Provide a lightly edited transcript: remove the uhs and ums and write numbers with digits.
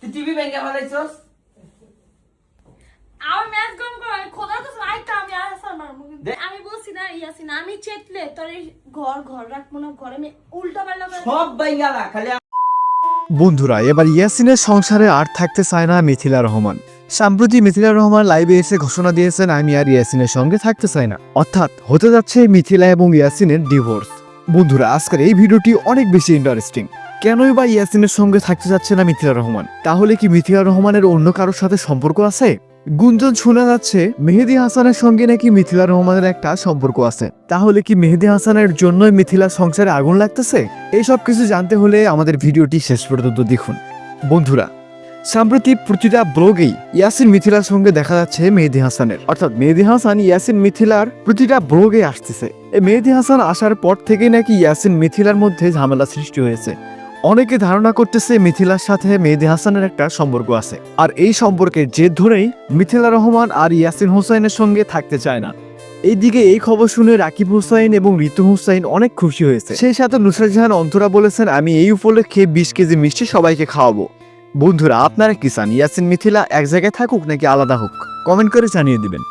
তুই টিভি ভেঙে ফেলাইছস? আমার ম্যাচ গম করে খোদা তো লাইটটা আমি আর আসার মারমু আমি বলছি না ইয়াসিন আমি চেতলে তোর এই ঘর রাখবো না ঘরে আমি উল্টা পাল্টা সব ভেঙে না খালি বন্ধুরা এবার ইয়াসিনের সংসারে আর থাকতে চায় না মিথিলা রহমান। সম্প্রতি মিথিলা রহমান লাইভে এসে ঘোষণা দিয়েছেন আমি আর ইয়াসিনের সঙ্গে থাকতে চাই না, অর্থাৎ হতে যাচ্ছে মিথিলা এবং ইয়াসিনের ডিভোর্স। বন্ধুরা আজকের এই ভিডিওটি অনেক বেশি ইন্টারেস্টিং। কেনই বা ইয়াসিনের সঙ্গে থাকতে যাচ্ছে না মিথিলা রহমান? তাহলে কি মিথিলা রহমানের অন্য কারোর সাথে সম্পর্ক আছে? গুঞ্জন শোনা যাচ্ছে মেহেদী হাসানের সঙ্গে নাকি মিথিলা রহমানের একটা সম্পর্ক আছে। তাহলে কি মেহেদী হাসানের জন্যই মিথিলার সংসারে আগুন লাগতেছে? এইসব কিছু জানতে হলে আমাদের ভিডিওটি শেষ পর্যন্ত দেখুন। বন্ধুরা সাম্প্রতিক প্রতিটা ব্লগেই ইয়াসিন মিথিলার সঙ্গে দেখা যাচ্ছে মেহেদী হাসানের, অর্থাৎ মেহেদী হাসান ইয়াসিন মিথিলার প্রতিটা ব্লগে আসতেছে। এই মেহেদী হাসান আসার পর থেকে নাকি ইয়াসিন মিথিলার মধ্যে ঝামেলা সৃষ্টি হয়েছে। অনেকে ধারণা করতেছে মিথিলার সাথে মেহেদী হাসানের একটা সম্পর্ক আছে, আর এই সম্পর্কের জের ধরেই মিথিলা রহমান আর ইয়াসিন হোসাইনের সঙ্গে থাকতে চায় না। এইদিকে এই খবর শুনে রাকিব হোসাইন এবং ঋতু হোসাইন অনেক খুশি হয়েছে। সেই সাথে নুসরাত জাহান অন্তরা বলেছেন আমি এই উপলক্ষে 20 কেজি মিষ্টি সবাইকে খাওয়াবো। বন্ধুরা আপনারা কি চান ইয়াসিন মিথিলা এক জায়গায় থাকুক নাকি আলাদা হোক? কমেন্ট করে জানিয়ে দিবেন।